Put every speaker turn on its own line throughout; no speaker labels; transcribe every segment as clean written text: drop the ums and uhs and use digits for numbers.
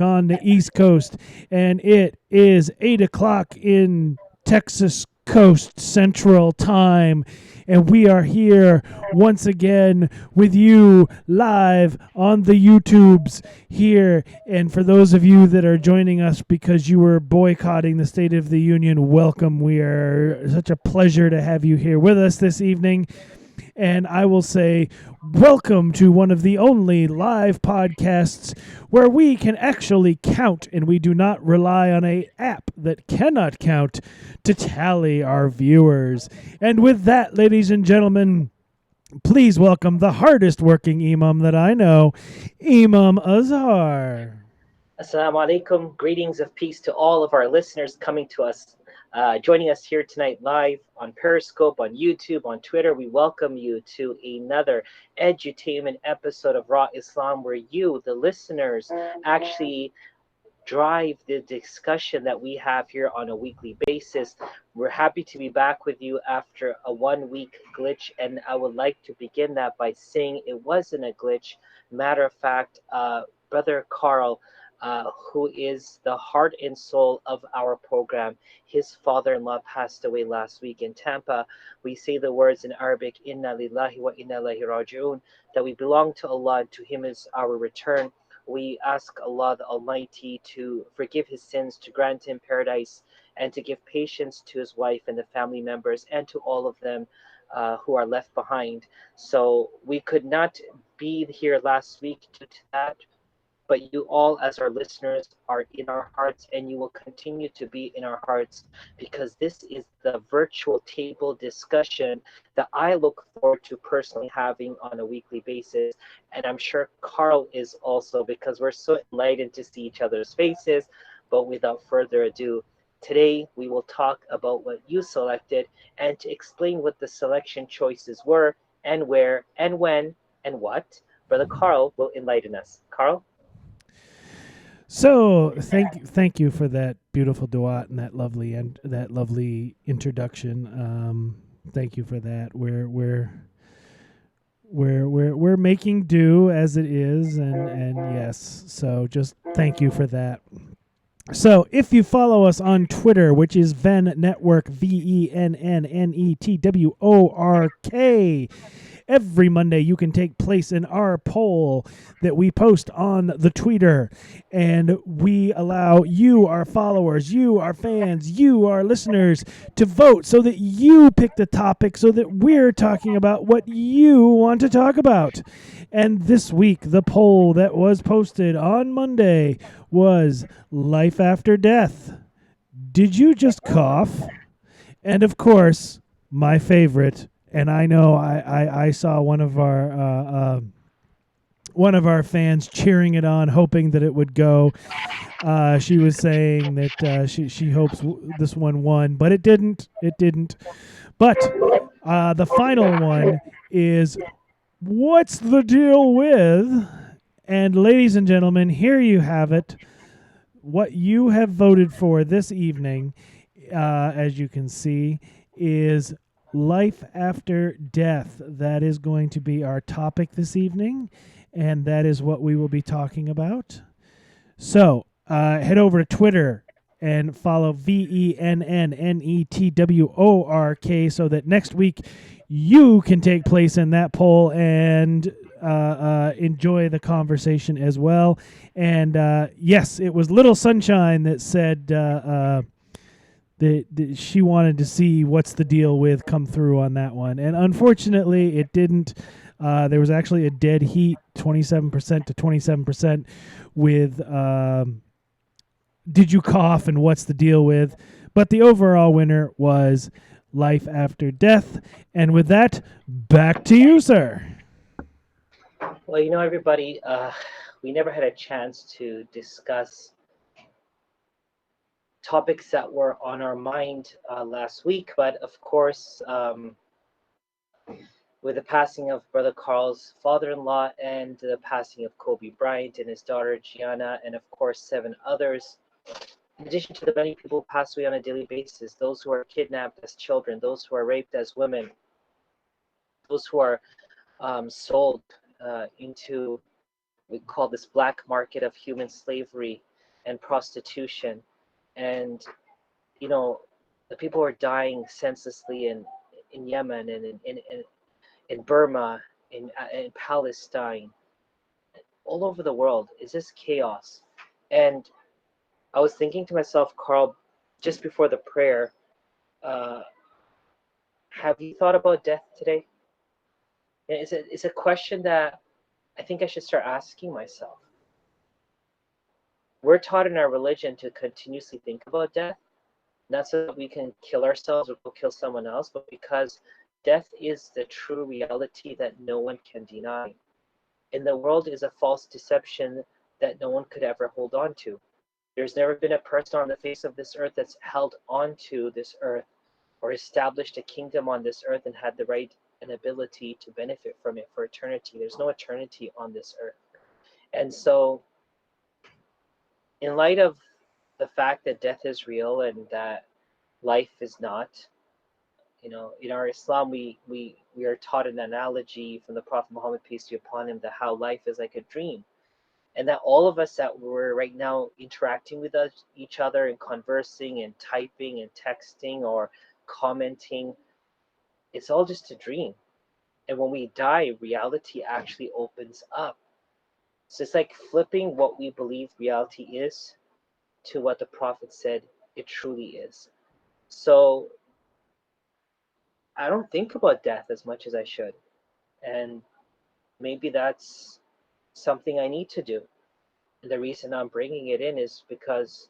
on the East Coast, and it is 8 o'clock in Texas Coast Central Time. And we are here once again with you live on the YouTubes here. And for those of you that are joining us because you were boycotting the State of the Union, welcome. We are such a pleasure to have you here with us this evening. And I will say, welcome to one of the only live podcasts where we can actually count, and we do not rely on an app that cannot count to tally our viewers. And with that, ladies and gentlemen, please welcome the hardest working imam that I know, Imam Azhar.
Assalamu alaikum. Greetings of peace to all of our listeners joining us here tonight live on Periscope, on YouTube, on Twitter. We welcome you to another edutainment episode of Raw Islam, where you, the listeners, actually drive the discussion that we have here on a weekly basis. We're happy to be back with you after a 1 week glitch, and I would like to begin that by saying it wasn't a glitch. Matter of fact, Brother Carl, who is the heart and soul of our program, his father-in-law passed away last week in Tampa. We say the words in Arabic, Inna lillahi wa inna ilaihi raji'un, that we belong to Allah, and to him is our return. We ask Allah the Almighty to forgive his sins, to grant him paradise, and to give patience to his wife and the family members, and to all of them who are left behind. So we could not be here last week due to that, but you all, as our listeners, are in our hearts, and you will continue to be in our hearts, because this is the virtual table discussion that I look forward to personally having on a weekly basis. And I'm sure Carl is also, because we're so enlightened to see each other's faces. But without further ado, today we will talk about what you selected, and to explain what the selection choices were, and where, and when, and what, Brother Carl will enlighten us. Carl?
So thank you for that beautiful duat and that lovely introduction. Thank you for that. We're making do as it is, and yes. So just thank you for that. So if you follow us on Twitter, which is Venn Network, VENNNETWORK, every Monday you can take place in our poll that we post on the Twitter, and we allow you, our followers, you, our fans, you, our listeners, to vote so that you pick the topic, so that we're talking about what you want to talk about. And this week, the poll that was posted on Monday was life after death. Did you just cough? And of course, my favorite, and I know I saw one of our fans cheering it on, hoping that it would go. She was saying that she hopes this one won, but it didn't. It didn't. But the final one is, what's the deal with? And ladies and gentlemen, here you have it. What you have voted for this evening, as you can see, is life after death. That is going to be our topic this evening, and that is what we will be talking about. So head over to Twitter and follow VENNNETWORK so that next week you can take place in that poll and enjoy the conversation as well. And yes, it was Little Sunshine that said that she wanted to see what's the deal with come through on that one. And unfortunately, it didn't. There was actually a dead heat, 27% to 27%, with Did You Cough and What's the Deal With. But the overall winner was Life After Death. And with that, back to you, sir.
Well, everybody, we never had a chance to discuss topics that were on our mind last week, but of course, with the passing of Brother Carl's father-in-law, and the passing of Kobe Bryant and his daughter Gianna, and of course 7 others, in addition to the many people who pass away on a daily basis, those who are kidnapped as children, those who are raped as women, those who are sold into, we call this black market of human slavery. and prostitution, and you know, the people are dying senselessly in Yemen and in Burma, in Palestine, all over the world. It's just chaos. And I was thinking to myself, Carl, just before the prayer, uh, have you thought about death today? It's a question that I think I should start asking myself. We're taught in our religion to continuously think about death, not so that we can kill ourselves or go kill someone else, but because death is the true reality that no one can deny. And the world is a false deception that no one could ever hold on to. There's never been a person on the face of this earth that's held onto this earth or established a kingdom on this earth and had the right and ability to benefit from it for eternity. There's no eternity on this earth. And so, in light of the fact that death is real and that life is not, in our Islam, we are taught an analogy from the Prophet Muhammad, peace be upon him, that how life is like a dream. And that all of us that we're right now interacting with each other and conversing and typing and texting or commenting, it's all just a dream. And when we die, reality actually opens up. So it's like flipping what we believe reality is to what the Prophet said it truly is. So I don't think about death as much as I should. And maybe that's something I need to do. And the reason I'm bringing it in is because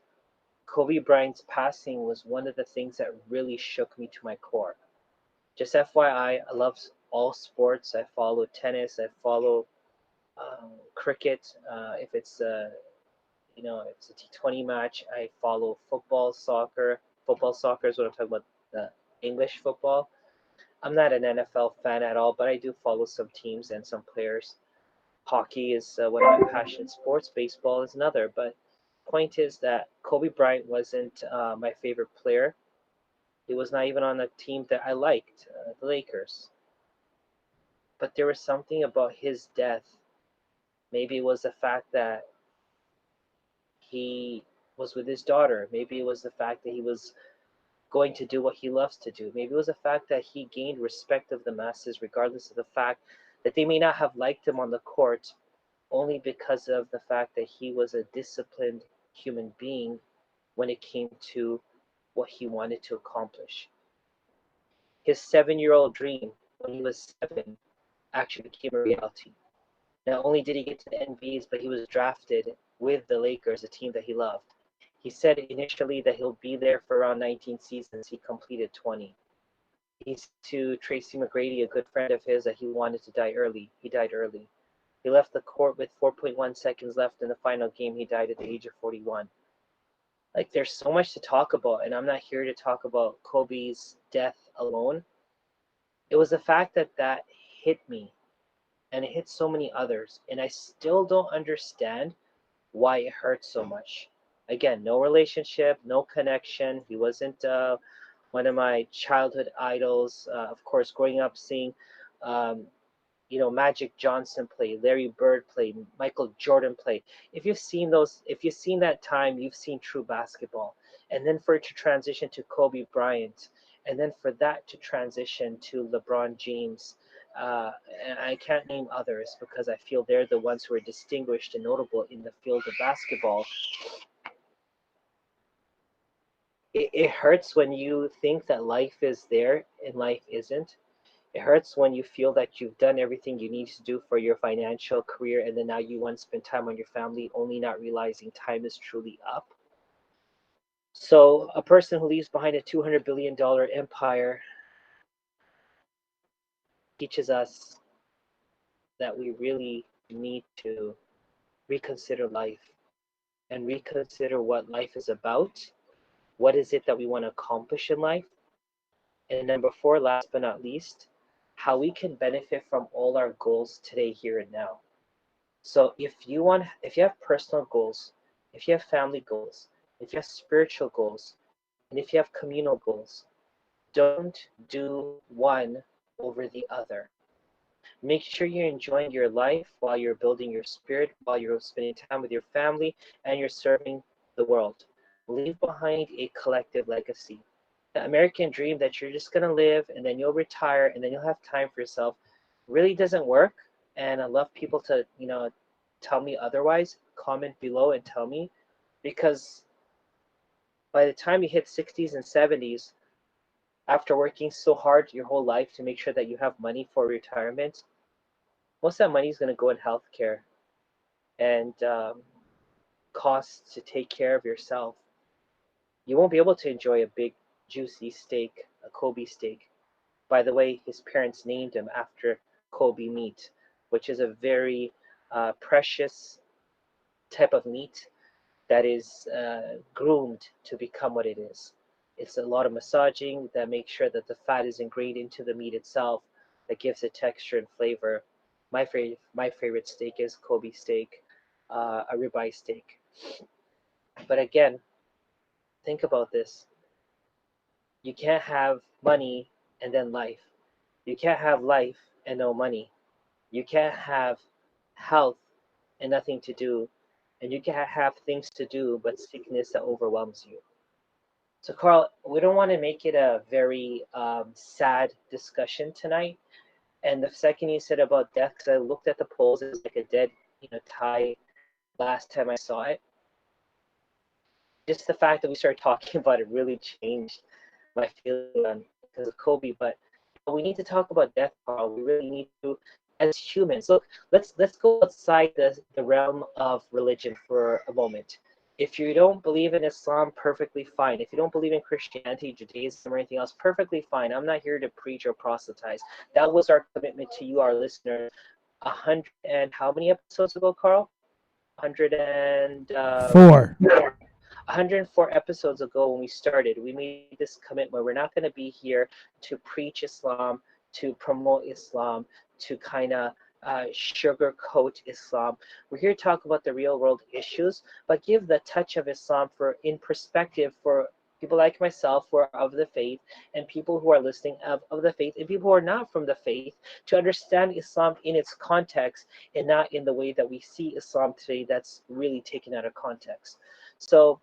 Kobe Bryant's passing was one of the things that really shook me to my core. Just FYI, I love all sports. I follow tennis. I follow cricket. If it's if it's a T20 match, I follow football, soccer. Football, soccer is what I'm talking about. The English football. I'm not an NFL fan at all, but I do follow some teams and some players. Hockey is one of my passionate sports. Baseball is another. But point is that Kobe Bryant wasn't my favorite player. He was not even on a team that I liked, the Lakers. But there was something about his death. Maybe it was the fact that he was with his daughter. Maybe it was the fact that he was going to do what he loves to do. Maybe it was the fact that he gained respect of the masses, regardless of the fact that they may not have liked him on the court, only because of the fact that he was a disciplined human being when it came to what he wanted to accomplish. His 7-year-old dream when he was 7 actually became a reality. Not only did he get to the NBAs, but he was drafted with the Lakers, a team that he loved. He said initially that he'll be there for around 19 seasons. He completed 20. He said to Tracy McGrady, a good friend of his, that he wanted to die early. He died early. He left the court with 4.1 seconds left in the final game. He died at the age of 41. Like, there's so much to talk about, and I'm not here to talk about Kobe's death alone. It was the fact that that hit me, and it hit so many others, and I still don't understand why it hurts so much. Again, no relationship, no connection. He wasn't one of my childhood idols. Of course, growing up seeing um, Magic Johnson play, Larry Bird play, Michael Jordan play. If you've seen that time, you've seen true basketball. And then for it to transition to Kobe Bryant, and then for that to transition to LeBron James, and I can't name others because I feel they're the ones who are distinguished and notable in the field of basketball. It hurts when you think that life is there and life isn't. It hurts when you feel that you've done everything you need to do for your financial career, and then now you want to spend time on your family, only not realizing time is truly up. So, a person who leaves behind a $200 billion empire teaches us that we really need to reconsider life and reconsider what life is about. What is it that we want to accomplish in life? And number four, last but not least, how we can benefit from all our goals today, here and now. So if you have personal goals, if you have family goals, if you have spiritual goals, and if you have communal goals, don't do one over the other. Make sure you're enjoying your life while you're building your spirit, while you're spending time with your family, and you're serving the world. Leave behind a collective legacy. The American dream that you're just going to live and then you'll retire and then you'll have time for yourself really doesn't work. And I love people to, tell me otherwise. Comment below and tell me, because by the time you hit 60s and 70s, after working so hard your whole life to make sure that you have money for retirement, most of that money is going to go in healthcare and costs to take care of yourself. You won't be able to enjoy a big, juicy steak, a Kobe steak. By the way, his parents named him after Kobe meat, which is a very precious type of meat that is groomed to become what it is. It's a lot of massaging that makes sure that the fat is ingrained into the meat itself, that gives it texture and flavor. My favorite steak is Kobe steak, a ribeye steak. But again, think about this. You can't have money and then life. You can't have life and no money. You can't have health and nothing to do. And you can't have things to do but sickness that overwhelms you. So, Carl, we don't want to make it a very sad discussion tonight. And the second you said about death, because I looked at the polls, it was like a dead, tie last time I saw it. Just the fact that we started talking about it really changed my feeling on because of Kobe. But we need to talk about death, Carl. We really need to, as humans. Look, let's go outside the realm of religion for a moment. If you don't believe in Islam, perfectly fine. If you don't believe in Christianity, Judaism, or anything else, perfectly fine. I'm not here to preach or proselytize. That was our commitment to you, our listeners. 100 and how many episodes ago, Carl? 100 and
4.
104 episodes ago when we started, we made this commitment. We're not going to be here to preach Islam, to promote Islam, to kind of sugarcoat Islam. We're here to talk about the real world issues, but give the touch of Islam in perspective for people like myself who are of the faith and people who are listening of the faith and people who are not from the faith, to understand Islam in its context and not in the way that we see Islam today that's really taken out of context. So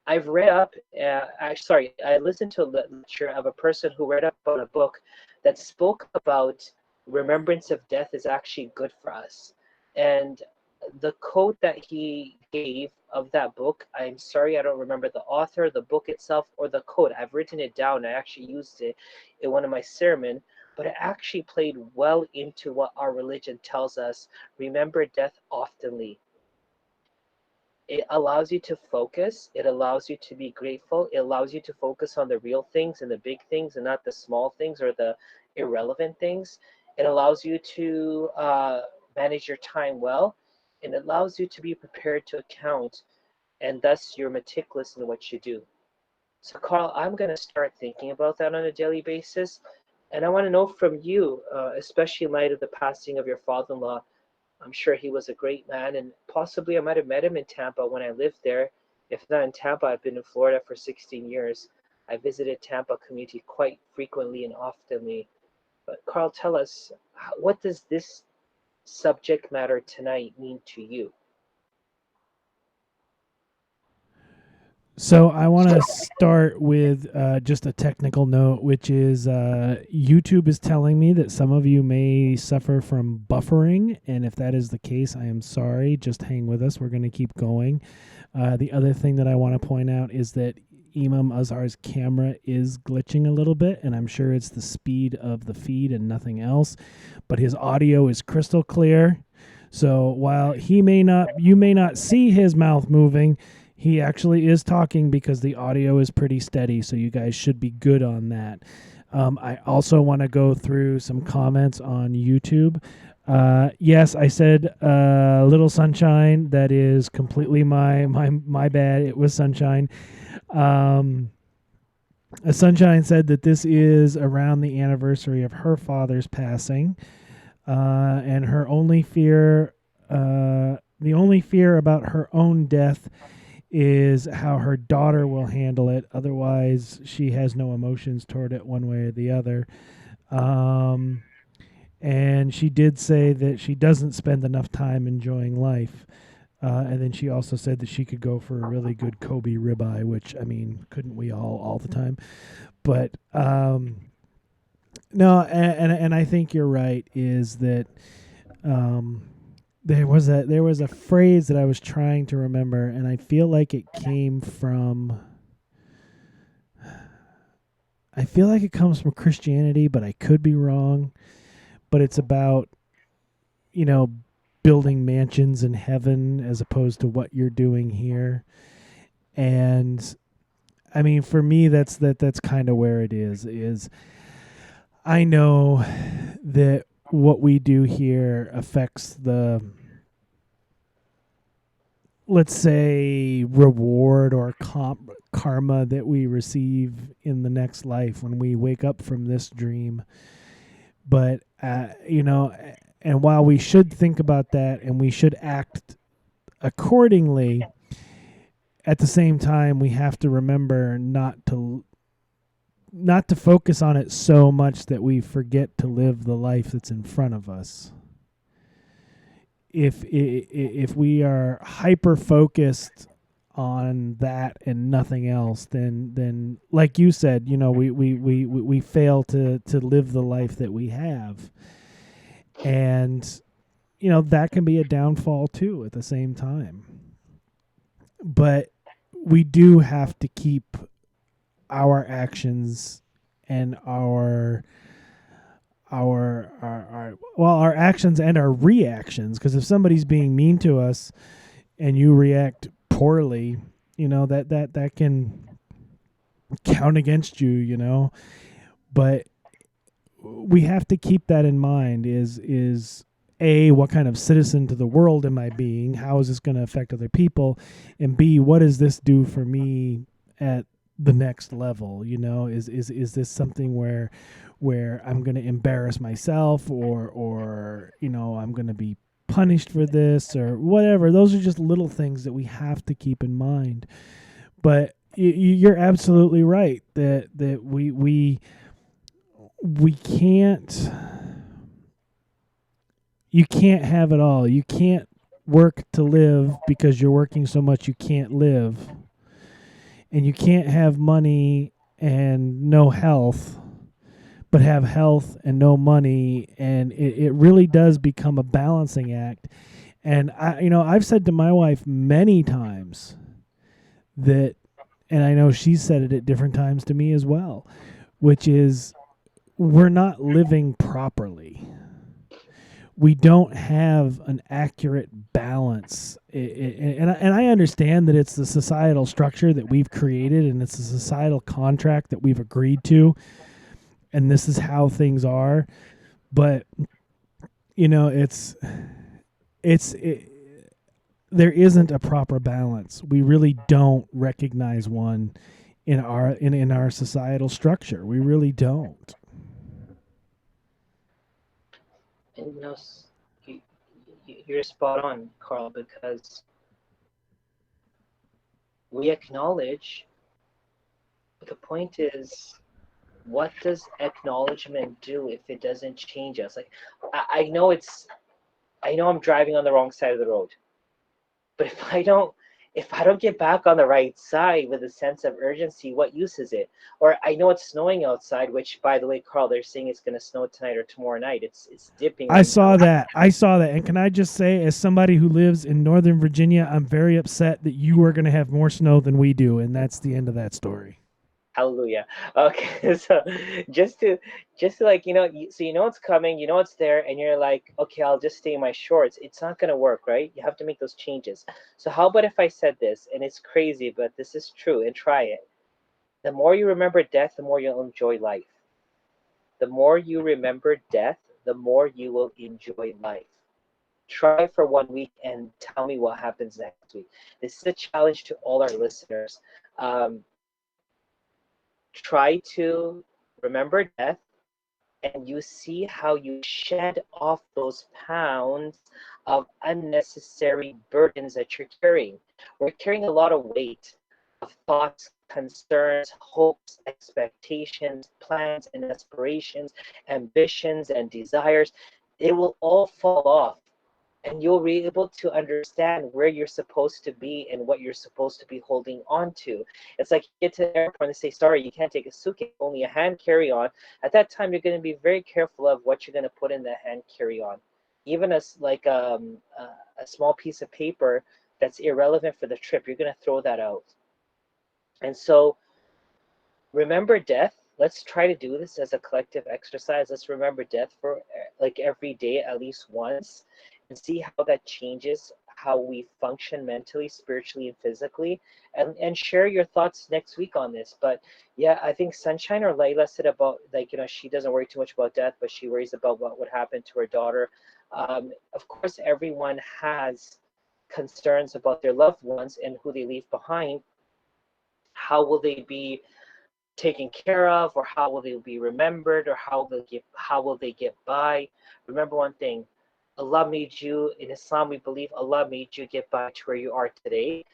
I've read up, I listened to a lecture of a person who read up on a book that spoke about remembrance of death is actually good for us. And the quote that he gave of that book, I'm sorry, I don't remember the author, the book itself, or the quote. I've written it down. I actually used it in one of my sermon, but it actually played well into what our religion tells us. Remember death oftenly. It allows you to focus. It allows you to be grateful. It allows you to focus on the real things and the big things and not the small things or the irrelevant things. It allows you to manage your time well. And it allows you to be prepared to account, and thus you're meticulous in what you do. So, Carl, I'm going to start thinking about that on a daily basis. And I want to know from you, especially in light of the passing of your father in law. I'm sure he was a great man, and possibly I might have met him in Tampa when I lived there. If not in Tampa, I've been in Florida for 16 years. I visited Tampa community quite frequently and oftenly. But Carl, tell us, what does this subject matter tonight mean to you?
So I want to start with just a technical note, which is YouTube is telling me that some of you may suffer from buffering, and if that is the case, I am sorry. Just hang with us. We're going to keep going. The other thing that I want to point out is that Imam Azhar's camera is glitching a little bit, and I'm sure it's the speed of the feed and nothing else, but his audio is crystal clear. So while you may not see his mouth moving, he actually is talking because the audio is pretty steady, so you guys should be good on that. I also want to go through some comments on YouTube. Yes, I said Little Sunshine. That is completely my bad. It was Sunshine. Sunshine said that this is around the anniversary of her father's passing, and her only fear, the only fear about her own death is how her daughter will handle it. Otherwise, she has no emotions toward it one way or the other. And she did say that she doesn't spend enough time enjoying life. And then she also said that she could go for a really good Kobe ribeye, which, I mean, couldn't we all the time? But no, and I think you're right. Is that um, there was a phrase that I was trying to remember, and I feel like it came from. I feel like it comes from Christianity, but I could be wrong. But it's about, you know, building mansions in heaven as opposed to what you're doing here. And I mean, for me, that's kind of where it is I know that what we do here affects the, let's say, reward or karma that we receive in the next life when we wake up from this dream. But and while we should think about that and we should act accordingly, at the same time we have to remember not to focus on it so much that we forget to live the life that's in front of us. If we are hyper focused on that and nothing else, then like you said, we fail to live the life that we have. And that can be a downfall too at the same time. But we do have to keep our actions and our actions and our reactions, because if somebody's being mean to us and you react poorly, that can count against you. But we have to keep that in mind. Is A, what kind of citizen to the world am I being? How is this going to affect other people? And B, what does this do for me at the next level? Is this something where I'm going to embarrass myself, or I'm going to be punished for this or whatever? Those are just little things that we have to keep in mind. But you're absolutely right that we can't. You can't have it all. You can't work to live because you're working so much you can't live. And you can't have money and no health, but have health and no money. And it really does become a balancing act. And I've said to my wife many times that, and I know she's said it at different times to me as well, which is we're not living properly. We don't have an accurate balance. And I understand that it's the societal structure that we've created and it's a societal contract that we've agreed to, and this is how things are. But there isn't a proper balance. We really don't recognize one in our societal structure. We really don't.
And you, you're spot on, Carl, because we acknowledge, but the point is, what does acknowledgement do if it doesn't change us? Like, I know I know I'm driving on the wrong side of the road, but if I don't get back on the right side with a sense of urgency, what use is it? Or I know it's snowing outside, which, by the way, Carl, they're saying it's going to snow tonight or tomorrow night. It's dipping
I
right now.
saw that. And can I just say, as somebody who lives in Northern Virginia, I'm very upset that you are going to have more snow than we do, and that's the end of that story.
Hallelujah. Okay, so just to like so it's coming, it's there, and you're like, okay, I'll just stay in my shorts. It's not gonna work, right? You have to make those changes. So how about if I said this, and it's crazy, but this is true, and try it. The more you remember death, the more you'll enjoy life. The more you remember death, the more you will enjoy life. Try for 1 week and tell me what happens next week. This is a challenge to all our listeners. Um, Try to remember death, and you see how you shed off those pounds of unnecessary burdens that you're carrying. We're carrying a lot of weight of thoughts, concerns, hopes, expectations, plans, and aspirations, ambitions, and desires. It will all fall off. and you'll be able to understand where you're supposed to be and what you're supposed to be holding on to. It's like you get to the airport and they say, sorry, you can't take a suitcase, only a hand carry-on. At that time, you're going to be very careful of what you're going to put in the hand carry-on. Even as like a small piece of paper that's irrelevant for the trip, you're going to throw that out. And so remember death. Let's try to do this as a collective exercise. Let's remember death for like every day at least once, and see how that changes how we function mentally, spiritually, and physically. And share your thoughts next week on this. But yeah, I think Sunshine or Layla said about, like, she doesn't worry too much about death, but she worries about what would happen to her daughter. Of course, everyone has concerns about their loved ones and who they leave behind. How will they be taken care of, or how will they be remembered, or how will they get by? Remember one thing: Allah made you. In Islam, we believe Allah made you get by to where you are today.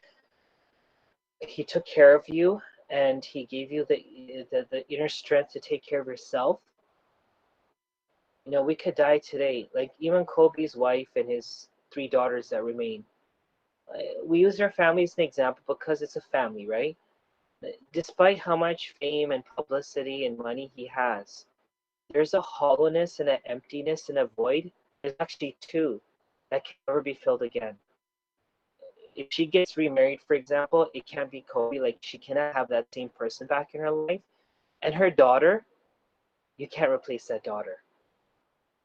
He took care of you, and He gave you the inner strength to take care of yourself. We could die today. Like even Kobe's wife and his three daughters that remain. We use their family as an example because it's a family, right? Despite how much fame and publicity and money he has, there's a hollowness and an emptiness and a void. There's actually two that can never be filled again. If she gets remarried, for example, it can't be Kobe. Like, she cannot have that same person back in her life. And her daughter, you can't replace that daughter.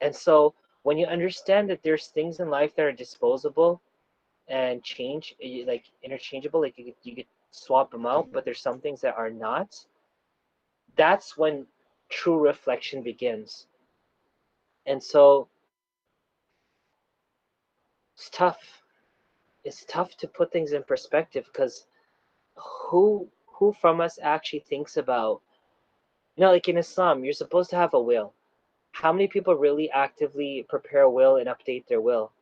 And so when you understand that there's things in life that are disposable and like interchangeable, like you could swap them out, but there's some things that are not. That's when true reflection begins. And so it's tough. It's tough to put things in perspective, because who from us actually thinks about, like in Islam, you're supposed to have a will. How many people really actively prepare a will and update their will?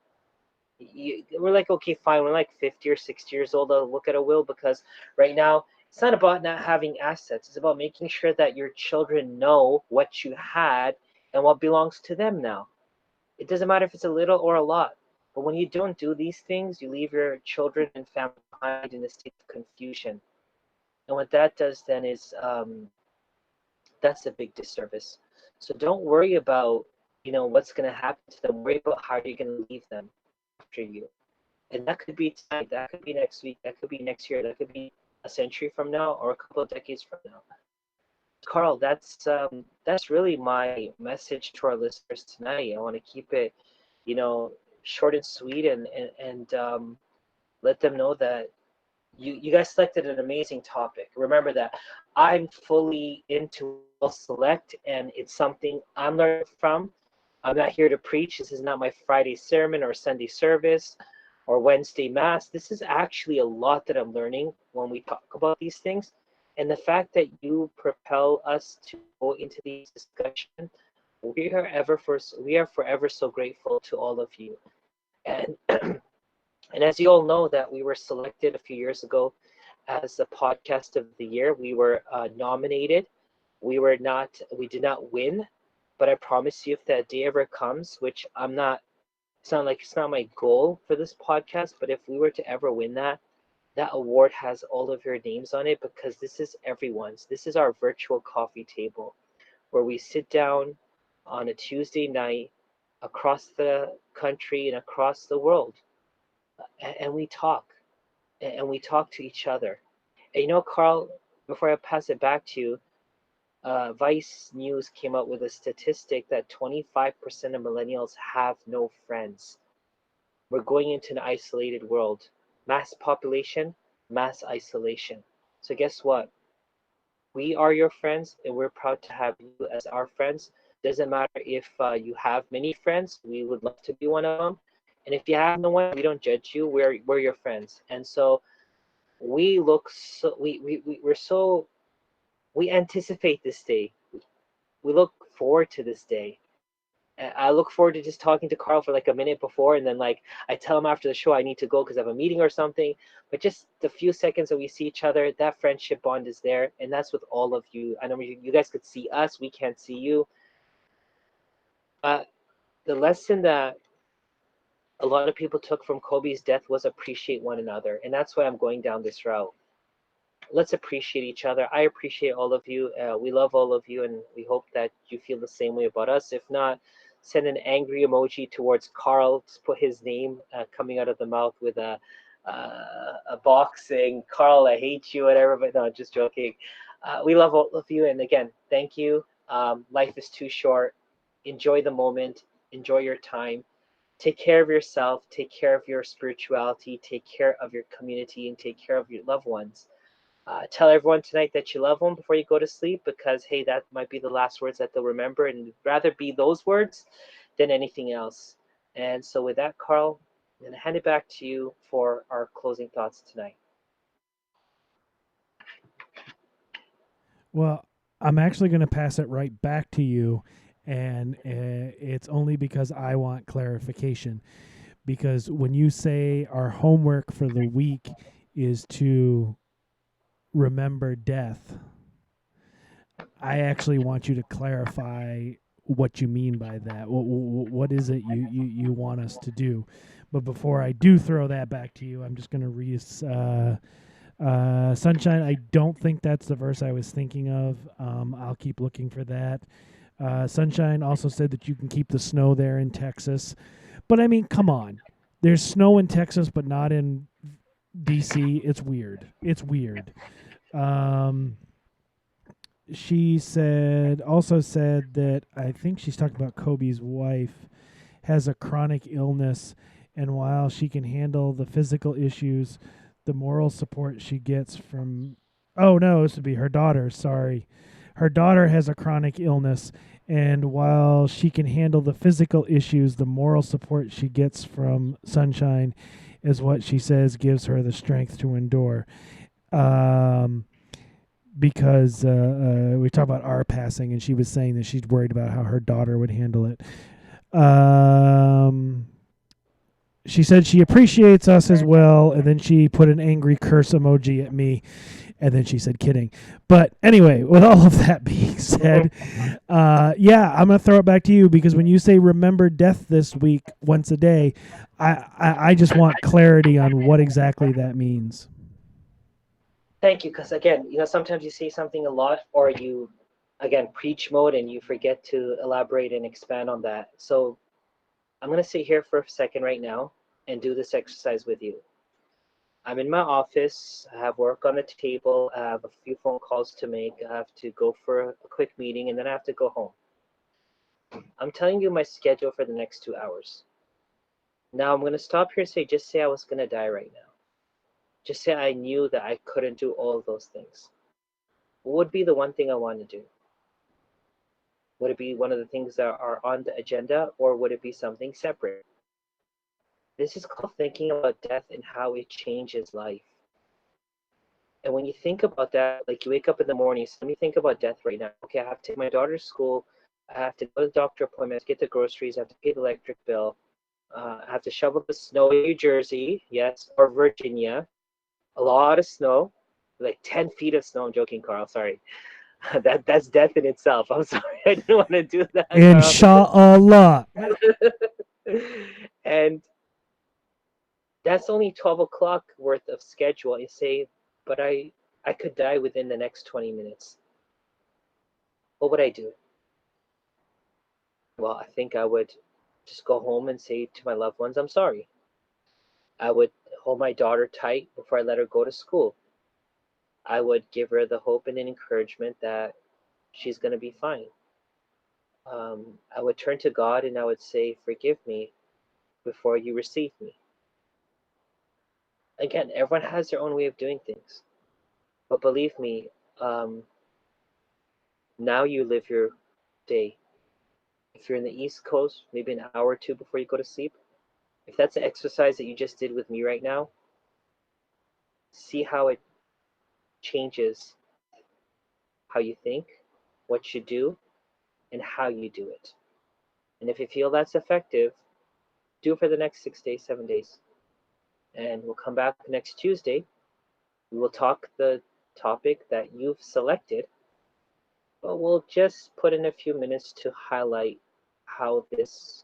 We're like, okay, fine, we're like 50 or 60 years old, I'll look at a will, because right now it's not about not having assets. It's about making sure that your children know what you had and what belongs to them now. It doesn't matter if it's a little or a lot. But when you don't do these things, you leave your children and family behind in a state of confusion. And what that does then is, that's a big disservice. So don't worry about, what's going to happen to them. Worry about how you're going to leave them after you. And that could be tonight, that could be next week, that could be next year, that could be a century from now, or a couple of decades from now. Carl, that's really my message to our listeners tonight. I want to keep it, you know, short and sweet, and let them know that you guys selected an amazing topic. Remember that I'm fully into select, and it's something I'm learning from. I'm not here to preach. This is not my Friday sermon or Sunday service or Wednesday mass. This is actually a lot that I'm learning when we talk about these things. And the fact that you propel us to go into these discussions, we are forever so grateful to all of you. And and as you all know, that we were selected a few years ago as the podcast of the year. We were nominated. We did not win, but I promise you, if that day ever comes, which it's not my goal for this podcast, but if we were to ever win that award has all of your names on it, because this is everyone's. This is our virtual coffee table where we sit down on a Tuesday night across the country and across the world, and we talk, and we talk to each other. And Carl, before I pass it back to you, Vice News came out with a statistic that 25% of millennials have no friends. We're going into an isolated world. Mass population, mass isolation. So guess what? We are your friends, and we're proud to have you as our friends. Doesn't matter if you have many friends. We would love to be one of them. And if you have no one, we don't judge you. We're your friends. And so we look so we're so we anticipate this day. We look forward to this day. I look forward to just talking to Carl for like a minute before, and then like I tell him after the show I need to go because I have a meeting or something. But just the few seconds that we see each other, that friendship bond is there, and that's with all of you. I know you guys could see us, we can't see you. The lesson that a lot of people took from Kobe's death was appreciate one another. And that's why I'm going down this route. Let's appreciate each other. I appreciate all of you. We love all of you, and we hope that you feel the same way about us. If not, send an angry emoji towards Carl. Just put his name coming out of the mouth with a box saying, Carl, I hate you, whatever. But no, just joking. We love all of you. And again, thank you. Life is too short. Enjoy the moment, enjoy your time. Take care of yourself, take care of your spirituality, take care of your community, and take care of your loved ones. Tell everyone tonight that you love them before you go to sleep because, hey, that might be the last words that they'll remember, and rather be those words than anything else. And so, with that, Carl, I'm going to hand it back to you for our closing thoughts tonight.
Well, I'm actually going to pass it right back to you, and it's only because I want clarification. Because when you say our homework for the week is to remember death, I actually want you to clarify what you mean by that. What is it you want us to do? But before I do throw that back to you, I'm just going to read Sunshine. I don't think that's the verse I was thinking of. I'll keep looking for that. Sunshine also said that you can keep the snow there in Texas. But I mean, come on. There's snow in Texas, but not in DC. It's weird. It's weird. Um, she also said that I think she's talking about Kobe's wife has a chronic illness, and while she can handle the physical issues, the moral support she gets from oh no, this would be her daughter. Sorry, her daughter has a chronic illness, and while she can handle the physical issues, the moral support she gets from Sunshine is what she says gives her the strength to endure. Um, because we talked about our passing, and she was saying that she's worried about how her daughter would handle it. Um, she said she appreciates us as well, and then she put an angry curse emoji at me, and then she said kidding. But anyway, with all of that being said, yeah, I'm gonna throw it back to you because when you say remember death this week once a day, I just want clarity on what exactly that means.
Thank you, because again, sometimes you say something a lot, or you, again, preach mode and you forget to elaborate and expand on that. So I'm going to sit here for a second right now and do this exercise with you. I'm in my office. I have work on the table. I have a few phone calls to make. I have to go for a quick meeting and then I have to go home. I'm telling you my schedule for the next 2 hours. Now I'm going to stop here and say, just say I was going to die right now. Just say I knew that I couldn't do all of those things. What would be the one thing I want to do? Would it be one of the things that are on the agenda, or would it be something separate? This is called thinking about death and how it changes life. And when you think about that, like you wake up in the morning, so let me think about death right now. Okay, I have to take my daughter to school. I have to go to the doctor appointment, get the groceries, I have to pay the electric bill. I have to shovel the snow in New Jersey, yes, or Virginia. A lot of snow, like 10 feet of snow. I'm joking, Carl. Sorry. That's death in itself. I'm sorry. I didn't want to do that, Carl.
Inshallah.
And that's only 12 o'clock worth of schedule. You say, but I could die within the next 20 minutes. What would I do? Well, I think I would just go home and say to my loved ones, I'm sorry. I would hold my daughter tight before I let her go to school. I would give her the hope and encouragement that she's going to be fine. I would turn to God and I would say, forgive me before you receive me. Again, everyone has their own way of doing things. But believe me, um, now you live your day. If you're in the East Coast, maybe an hour or two before you go to sleep, if that's an exercise that you just did with me right now, see how it changes how you think, what you do, and how you do it. And if you feel that's effective, do it for the next 6 days, 7 days. And we'll come back next Tuesday. We will talk the topic that you've selected, but we'll just put in a few minutes to highlight how this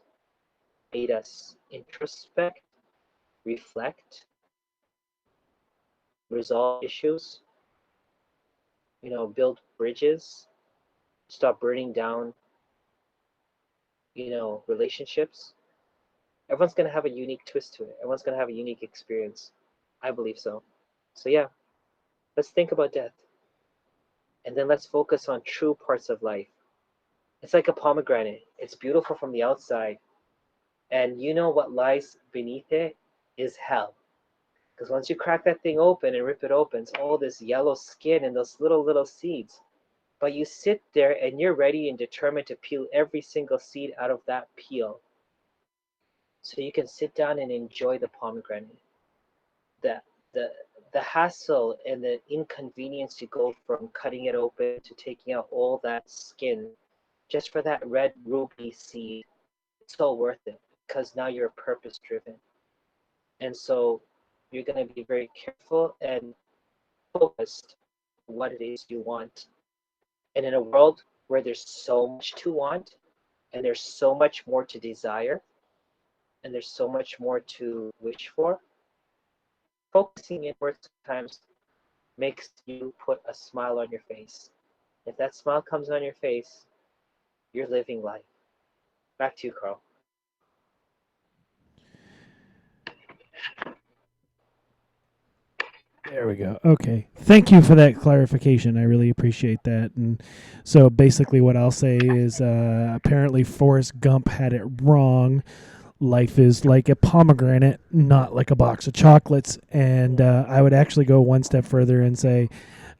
made us introspect, reflect, resolve issues, build bridges, stop burning down, relationships. Everyone's going to have a unique twist to it. Everyone's going to have a unique experience. I believe so. So, yeah, let's think about death. And then let's focus on true parts of life. It's like a pomegranate. It's beautiful from the outside. And what lies beneath it is hell. Because once you crack that thing open and rip it open, it's all this yellow skin and those little seeds. But you sit there and you're ready and determined to peel every single seed out of that peel. So you can sit down and enjoy the pomegranate. The, the, the hassle and the inconvenience to go from cutting it open to taking out all that skin just for that red ruby seed, it's so worth it because now you're purpose driven. And so you're going to be very careful and focused on what it is you want. And in a world where there's so much to want and there's so much more to desire and there's so much more to wish for, focusing inward sometimes makes you put a smile on your face. If that smile comes on your face, you're living life. Back to you, Carl.
There we go. Okay. Thank you for that clarification. I really appreciate that. And so basically what I'll say is apparently Forrest Gump had it wrong. Life is like a pomegranate, not like a box of chocolates. And I would actually go one step further and say,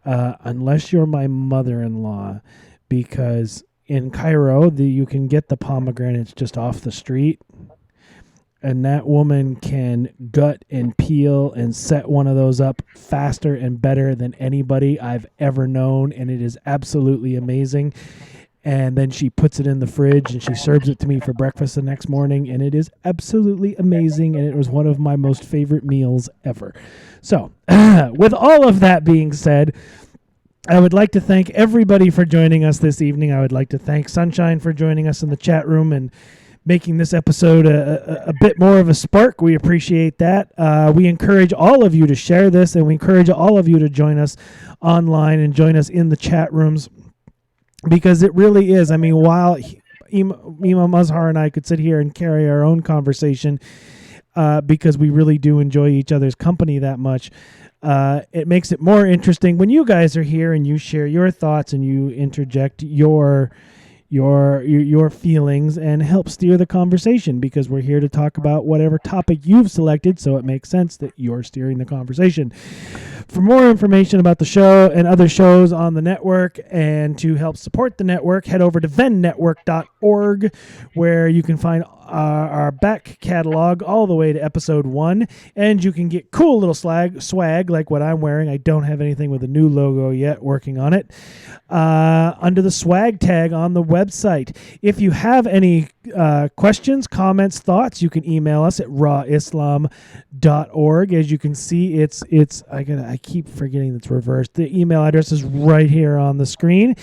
unless you're my mother-in-law, because in Cairo, you can get the pomegranates just off the street. And that woman can gut and peel and set one of those up faster and better than anybody I've ever known. And it is absolutely amazing. And then she puts it in the fridge and she serves it to me for breakfast the next morning. And it is absolutely amazing. And it was one of my most favorite meals ever. So with all of that being said, I would like to thank everybody for joining us this evening. I would like to thank Sunshine for joining us in the chat room and making this episode a bit more of a spark. We appreciate that. We encourage all of you to share this, and we encourage all of you to join us online and join us in the chat rooms, because it really is. I mean, while Imam Azhar and I could sit here and carry our own conversation because we really do enjoy each other's company that much, it makes it more interesting when you guys are here and you share your thoughts and you interject your feelings and help steer the conversation, because we're here to talk about whatever topic you've selected, so it makes sense that you're steering the conversation. For more information about the show and other shows on the network, and to help support the network, head over to vennetwork.org, where you can find our back catalog all the way to episode 1, and you can get cool little swag like what I'm wearing. I don't have anything with a new logo yet, working on it, under the swag tag on the website. If you have any questions, comments, thoughts, you can email us at rawislam.org. As you can see, it's I keep forgetting it's reversed. The email address is right here on the screen.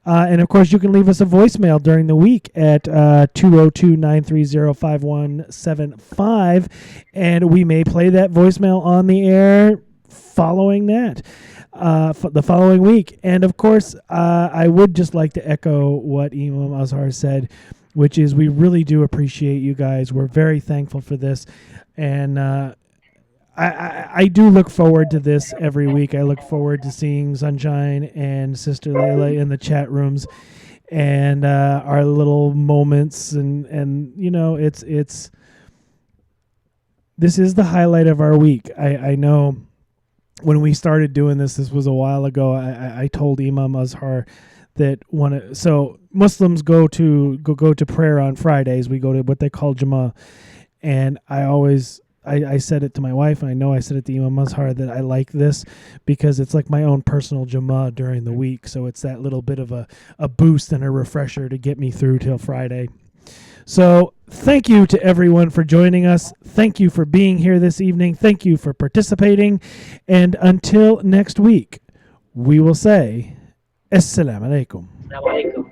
And of course, you can leave us a voicemail during the week at 202-930-5175, and we may play that voicemail on the air following that. The following week. And of course, I would just like to echo what Imam Azhar said, which is we really do appreciate you guys. We're very thankful for this. And I do look forward to this every week. I look forward to seeing Sunshine and Sister Layla in the chat rooms and our little moments. And you know, it's this is the highlight of our week. I know when we started doing this was a while ago. I told Imam Azhar that so Muslims go to prayer on Fridays. We go to what they call Jummah, and I said it to my wife, and I know I said it to Imam Azhar, that I like this because it's like my own personal Jummah during the week. So it's that little bit of a boost and a refresher to get me through till Friday. So thank you to everyone for joining us. Thank you for being here this evening. Thank you for participating. And until next week, we will say, Assalamu alaikum.
Assalamu alaikum.